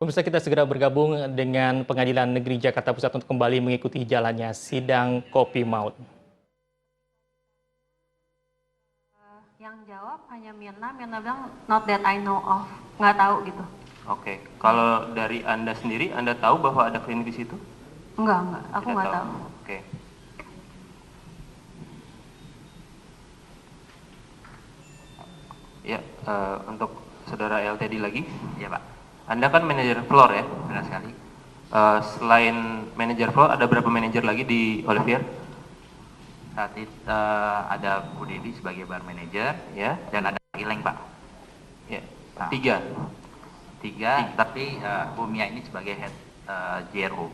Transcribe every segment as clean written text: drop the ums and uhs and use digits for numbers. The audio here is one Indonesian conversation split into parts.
Pemirsa, kita segera bergabung dengan Pengadilan Negeri Jakarta Pusat untuk kembali mengikuti jalannya sidang Kopi Maut. Yang jawab hanya Mirna bilang not that I know of, nggak tahu gitu. Oke, kalau dari Anda sendiri, Anda tahu bahwa ada klinik di situ? Enggak, aku Tidak nggak tahu. Oke. Ya, untuk saudara LTD lagi? Ya Pak, Anda kan manajer floor ya? benar sekali. Selain manajer floor, ada berapa manajer lagi di Olivier? Saat itu ada Bu Devi sebagai bar manager Ya, dan ada Ileng Pak. ya. Nah. Tiga. Tapi Bu Mia ini sebagai head JRO.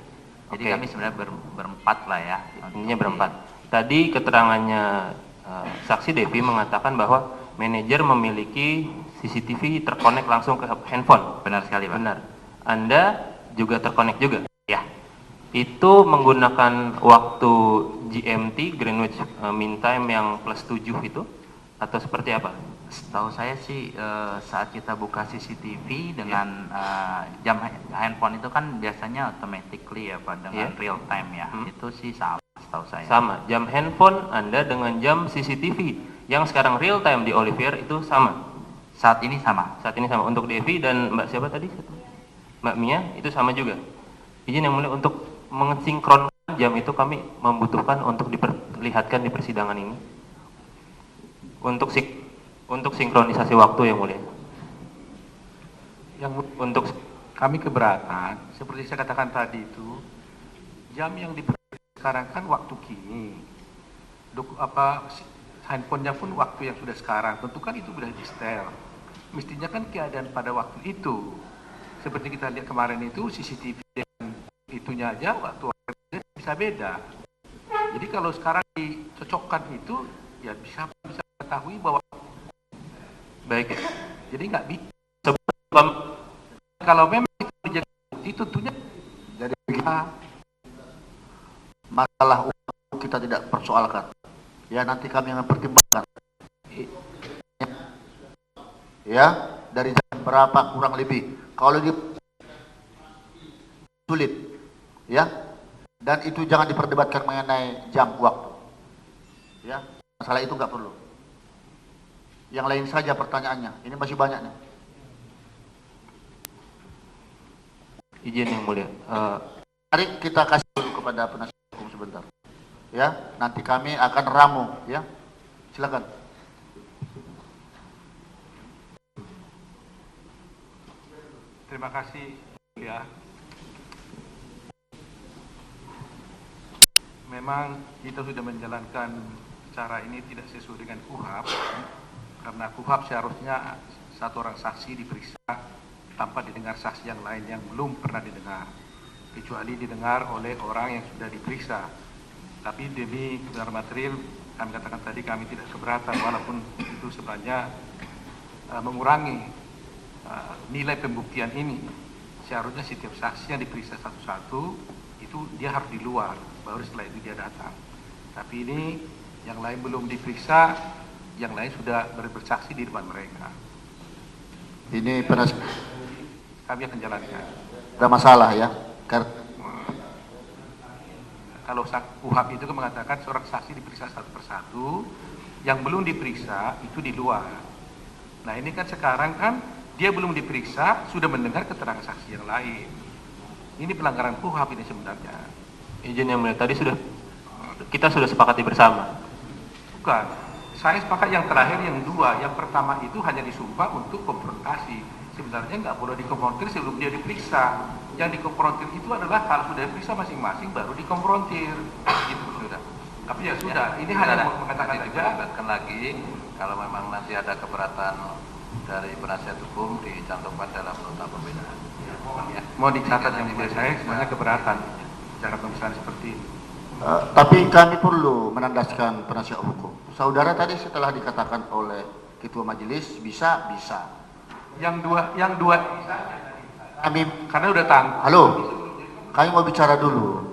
Jadi Oke. kami sebenarnya berempat lah ya. Intinya berempat. Tadi keterangannya saksi Devi mengatakan bahwa manajer memiliki CCTV terkonek langsung ke handphone. Benar sekali Pak. Benar. Anda juga terkonek juga? Ya, Itu menggunakan waktu GMT, Greenwich Mean Time yang plus 7 itu? Atau seperti apa? setahu saya sih saat kita buka CCTV dengan jam handphone itu kan biasanya automatically ya Pak, dengan Ya. real time ya. Itu sih sama setahu saya. Sama. Jam handphone Anda dengan jam CCTV yang sekarang real time di Olivier itu sama? Saat ini sama. Saat ini sama. Untuk Devi dan Mbak siapa tadi? Mbak Mia itu sama juga. Izin yang mulia, untuk mensinkronkan jam itu kami membutuhkan untuk diperlihatkan di persidangan ini. Untuk sinkronisasi waktu yang mulia. Untuk Kami keberatan, seperti saya katakan tadi itu, jam yang diperoleh sekarang kan waktu kini. Handphonenya pun waktu yang sudah sekarang, tentu kan itu sudah di setel. Mestinya kan keadaan pada waktu itu. Seperti kita lihat kemarin itu, CCTV dan itunya aja, waktu bisa beda. Jadi kalau sekarang dicocokkan itu, ya bisa ketahui bahwa baik. jadi nggak bisa. Sebelum Kalau memang itu menjadi bukti, tentunya Jadi masalah uang kita tidak persoalkan. Ya nanti kami akan pertimbangkan. Ya dari jam berapa kurang lebih. Kalau di sulit, ya. Dan itu jangan diperdebatkan mengenai jam waktu. Ya masalah itu nggak perlu. Yang lain saja pertanyaannya. Ini masih banyak nih. izin yang mulia. Mari kita kasih dulu kepada penasihat hukum sebentar. Ya, nanti kami akan ramu, ya. Silakan. terima kasih ya. Memang kita sudah menjalankan cara ini tidak sesuai dengan KUHAP, karena KUHAP seharusnya satu orang saksi diperiksa tanpa didengar saksi yang lain yang belum pernah didengar, kecuali didengar oleh orang yang sudah diperiksa. Tapi demi kebenaran material, kami katakan tadi kami tidak keberatan, walaupun itu sebenarnya mengurangi nilai pembuktian ini. Seharusnya setiap saksi yang diperiksa satu-satu itu dia harus di luar, baru setelah itu dia datang. Tapi ini yang lain belum diperiksa, yang lain sudah bersaksi di depan mereka. Ini penasihat Kami akan jalankan. ada masalah ya. Kalau KUHAP itu kan mengatakan seorang saksi diperiksa satu persatu, yang belum diperiksa itu di luar. Nah ini kan sekarang kan dia belum diperiksa, sudah mendengar keterangan saksi yang lain. Ini pelanggaran KUHAP ini sebenarnya. Izin yang mulia, tadi kita sudah sepakati bersama. Bukan, saya sepakat yang terakhir yang dua. Yang pertama itu hanya disumpah untuk konfrontasi. Sebenarnya nggak boleh dikonfrontir sebelum dia diperiksa. Yang dikonfrontir itu adalah kalau sudah diperiksa masing-masing baru dikonfrontir. Gitu sudah. Tapi ya sudah, ini hanya mengatakan saja. Diperlihatkan lagi, kalau memang nanti ada keberatan dari penasihat hukum dicantumkan dalam nota pembedaan. Ya. Mau dicatat yang mulia, saya sebenarnya keberatan cara pemeriksaan seperti ini. Tapi kami perlu menandaskan penasihat hukum. Saudara tadi setelah dikatakan oleh ketua majelis bisa. Yang dua Kami karena udah tahu. halo, kami mau bicara dulu.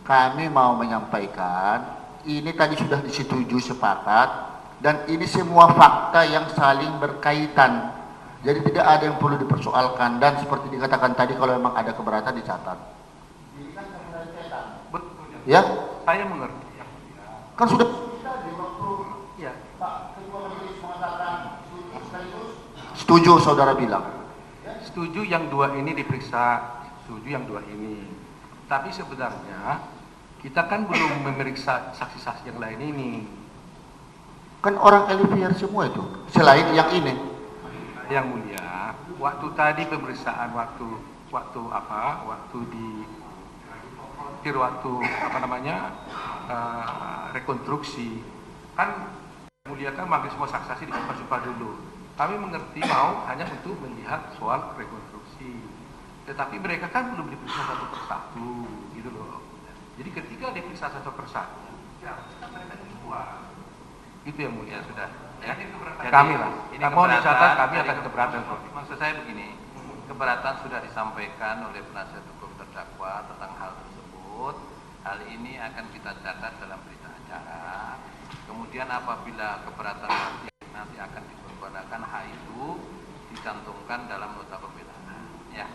Kami mau menyampaikan ini tadi sudah disetujui sepakat dan ini semua fakta yang saling berkaitan. Jadi tidak ada yang perlu dipersoalkan, dan seperti dikatakan tadi, kalau memang ada keberatan dicatat. Betul. Ya, Saya mengerti. kan sudah. Ya. Setuju saudara bilang. Setuju yang dua ini diperiksa, setuju yang dua ini. Tapi sebenarnya kita kan belum memeriksa saksi-saksi yang lain ini. Kan orang Eliezer semua itu, selain yang ini. Yang mulia, waktu tadi pemeriksaan waktu rekonstruksi, kan yang mulia kan manggil semua saksi-saksi disumpah-sumpah dulu. Kami mengerti mau hanya untuk melihat soal rekonstruksi. Tetapi mereka kan belum diperiksa satu persatu, gitu loh. Jadi ketika diperiksa satu persatu, ya harusnya mereka keluar. Itu yang mulia sudah. Ya, kami lah. Mohon dicatat, kami akan keberatan. Maksud saya begini, keberatan sudah disampaikan oleh penasihat hukum terdakwa tentang hal tersebut. Hal ini akan kita catat dalam berita acara. Kemudian apabila keberatan nanti akan dipergunakan, hak itu dicantumkan dalam nota pembelaan. Ya,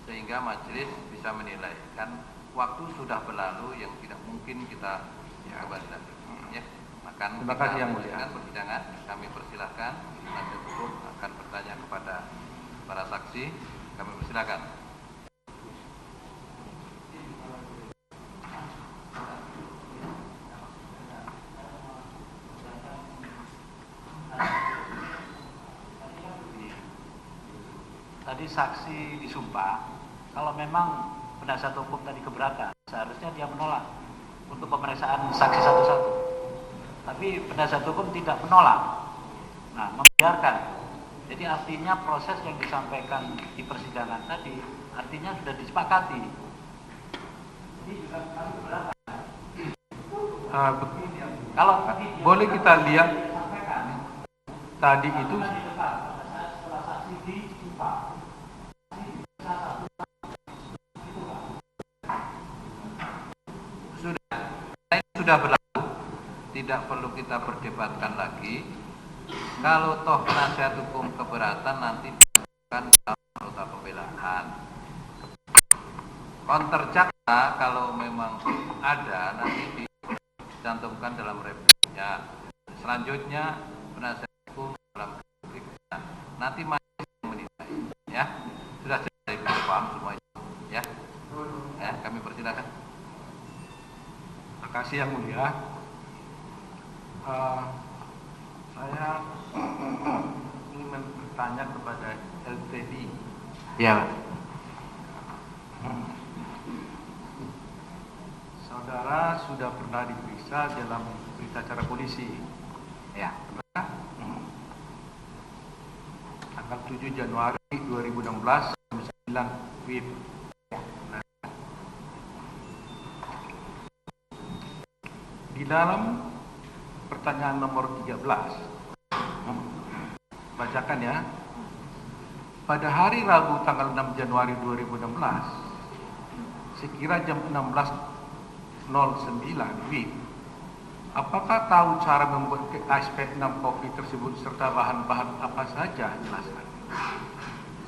sehingga majelis bisa menilai. Kan waktu sudah berlalu yang tidak mungkin kita kembali lagi. Ya. Terima kasih yang mulia. Persidangan, kami persilahkan penasihat hukum akan bertanya kepada para saksi. Kami persilahkan. Tadi saksi disumpah, kalau memang penasihat hukum tadi keberatan, seharusnya dia menolak untuk pemeriksaan saksi satu-satu. Tapi penasihat hukum tidak menolak, nah membiarkan. Jadi artinya proses yang disampaikan di persidangan tadi artinya sudah disepakati. Jadi juga kami keberatan. Kalau boleh kita lihat tadi itu setelah saksi disumpah. Sudah berlalu, tidak perlu kita perdebatkan lagi. Kalau toh penasihat hukum keberatan, nanti diajukan dalam nota pembelaan. Counter jaksa kalau memang ada nanti dicantumkan dalam repliknya. Selanjutnya penasihat hukum dalam repliknya. Nanti majelis menilai. Ya, sudah saya paham semua itu. Ya, kami persilakan. Terima kasih yang mulia. Saya ingin bertanya kepada LTD. Iya, Pak. Saudara sudah pernah diperiksa dalam berita acara polisi. Ya. Tanggal 7 Januari 2016, jam 9 WIB. Di dalam pertanyaan nomor 13, bacakan ya. Pada hari Rabu tanggal 6 Januari 2016, sekira jam 16.09 WIB, apakah tahu cara membuat ASP6 kopi tersebut serta bahan-bahan apa saja? Jelaskan.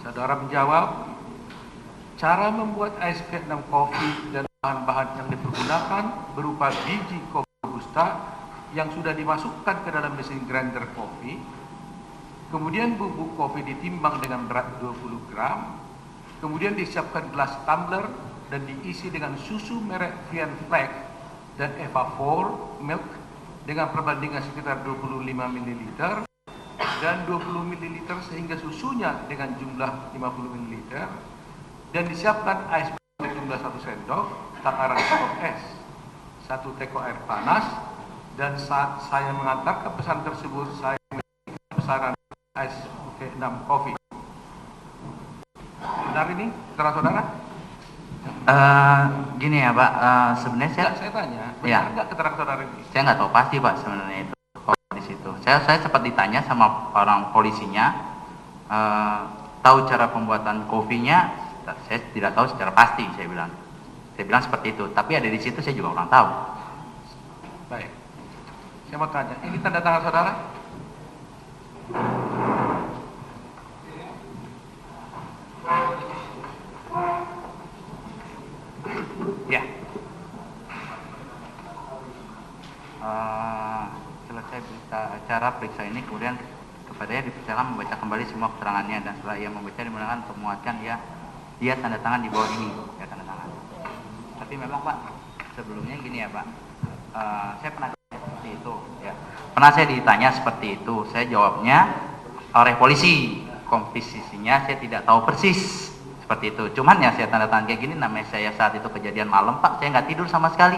Saudara menjawab, cara membuat ASP6 kopi dan bahan-bahan yang dipergunakan berupa biji kopi robusta yang sudah dimasukkan ke dalam mesin grinder kopi. Kemudian bubuk kopi ditimbang dengan berat 20 gram. Kemudian disiapkan gelas tumbler dan diisi dengan susu merek Vian Flag dan Eva 4 milk dengan perbandingan sekitar 25 ml dan 20 ml sehingga susunya dengan jumlah 50 ml dan disiapkan ais jumlah 1 sendok, takaran cukup es, 1 teko air panas, dan saat saya mengantarkan pesan tersebut saya memiliki pesanan ais buke 6 kopi. Benar ini, saudara-saudara? Gini ya Pak, sebenarnya Saya tanya, Ya. benar nggak keterangan saudara ini? saya nggak tahu pasti Pak sebenarnya itu di situ. Saya sempat ditanya sama orang polisinya, tahu cara pembuatan kopinya. Saya tidak tahu secara pasti, saya bilang seperti itu. Tapi ada di situ saya juga kurang tahu. Baik. Saya mau tanya, ini tanda tangan saudara? acara periksa ini kemudian kepadanya dipersilakan membaca kembali semua keterangannya, dan setelah ia membaca dimudahkan untuk menguatkan dia tanda tangan di bawah ini, ya tanda tangan. Tapi memang Pak, sebelumnya gini ya Pak, saya pernah seperti itu ya. Pernah saya ditanya seperti itu, saya jawabnya oleh polisi, komposisinya saya tidak tahu persis seperti itu. Cuman ya saya tanda tangan kayak gini, namanya saya saat itu kejadian malam Pak, saya nggak tidur sama sekali.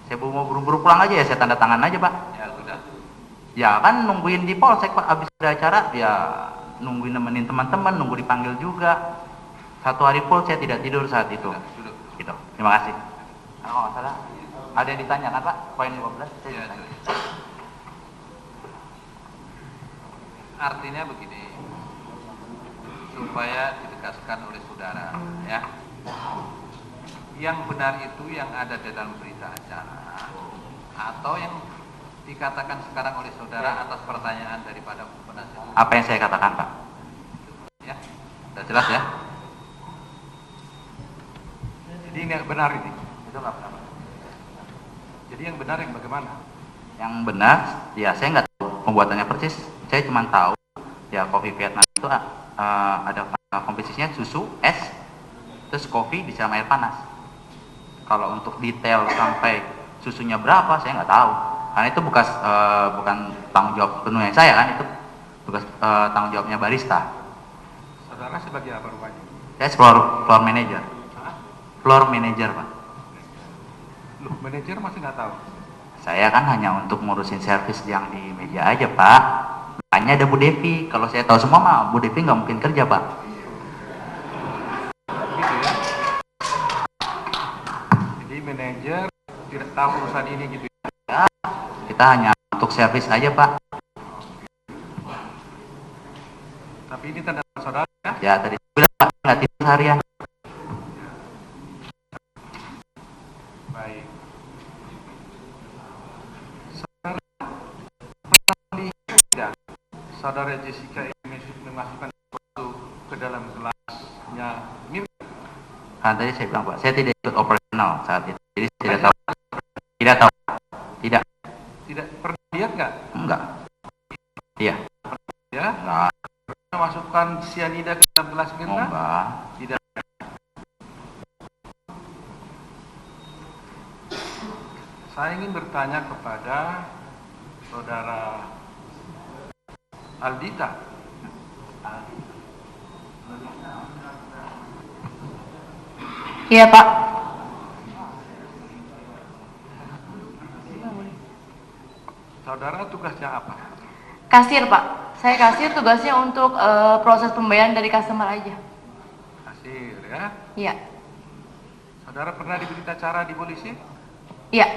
Saya mau buru-buru pulang aja ya, saya tanda tangan aja Pak. Ya sudah. Ya kan nungguin di polsek Pak, habis ada acara ya nungguin nemenin teman-teman, nunggu dipanggil juga. 1 hari full saya tidak tidur saat itu. Duduk. Gitu. Terima kasih. Kalau nggak salah ada yang ditanyakan Pak, poin 15. Ya, artinya begini, supaya ditegaskan oleh saudara, ya, yang benar itu yang ada di dalam berita acara atau yang dikatakan sekarang oleh saudara atas pertanyaan daripada penasihat hukum. Apa yang saya katakan Pak? Ya, sudah jelas ya. Jadi ini yang benar ini. Itu nggak benar Pak. Jadi yang benar yang bagaimana? Yang benar, ya saya nggak tahu pembuatannya persis. Saya cuma tahu ya kopi Vietnam itu ada komposisinya susu, es, terus kopi disiram air panas. Kalau untuk detail sampai susunya berapa saya nggak tahu, karena itu bukan tanggung jawab penuhnya saya kan, itu tugas tanggung jawabnya barista. Saudara sebagai apa rupanya? Saya floor manager. Floor manager Pak. Loh, manajer masih nggak tahu. Saya kan hanya untuk ngurusin servis yang di meja aja Pak. Makanya ada Bu Devi. Kalau saya tahu semua mah Bu Devi nggak mungkin kerja Pak. Gitu ya. Jadi manajer tidak tahu urusan ini gitu ya. Ya, kita hanya untuk servis aja Pak. Tapi ini tanda tangan saudara ya. Ya tadi saya bilang Pak, nggak tidur harian. Baik. Saudara pernah lihat tidak saudara Jessica ini memasukkan sesuatu ke dalam gelasnya minum? Kan tadi saya bilang Pak, saya tidak ikut operasional saat itu. Jadi saya tidak tahu. Tidak tahu. Tidak. Tidak pernah lihat nggak? Enggak. Iya. Ya. Enggak. Masukkan sianida ke dalam gelas Mirna? Enggak. Tidak. Saya ingin bertanya kepada saudara Aldita. Iya Pak. Saudara tugasnya apa? Kasir Pak. Saya kasir, tugasnya untuk proses pembayaran dari customer aja. Kasir ya. Iya. Saudara pernah diberita acara di polisi? Iya.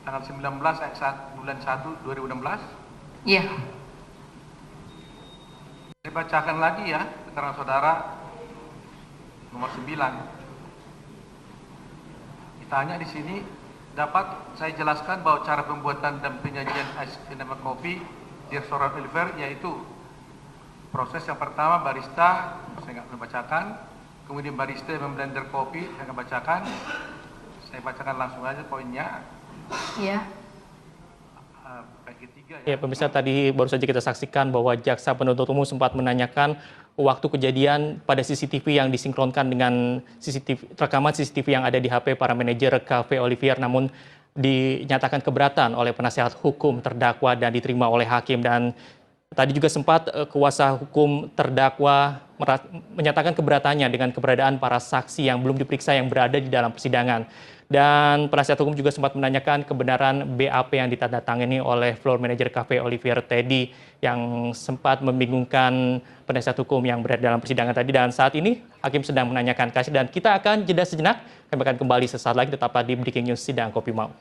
Tanggal 19 bulan 1 2016. Iya. Saya bacakan lagi ya keterangan saudara nomor 9. Ditanya di sini, dapat saya jelaskan bahwa cara pembuatan dan penyajian es cinema kopi di restoran Oliver yaitu proses yang pertama barista, saya nggak membacakan, kemudian barista yang memblender kopi, saya akan bacakan, saya bacakan langsung aja poinnya. Iya. Baik ketiga Ya, pemirsa, tadi baru saja kita saksikan bahwa jaksa penuntut umum sempat menanyakan waktu kejadian pada CCTV yang disinkronkan dengan rekaman CCTV yang ada di HP para manajer Cafe Olivier, namun dinyatakan keberatan oleh penasihat hukum terdakwa dan diterima oleh hakim. Dan tadi juga sempat kuasa hukum terdakwa menyatakan keberatannya dengan keberadaan para saksi yang belum diperiksa yang berada di dalam persidangan. Dan penasihat hukum juga sempat menanyakan kebenaran BAP yang ditandatangani oleh floor manager Cafe Olivier Teddy yang sempat membingungkan penasihat hukum yang berada dalam persidangan tadi. Dan saat ini hakim sedang menanyakan kasih dan kita akan jeda sejenak. Kami akan kembali sesaat lagi, tetaplah di Breaking News Sidang Kopi Mau.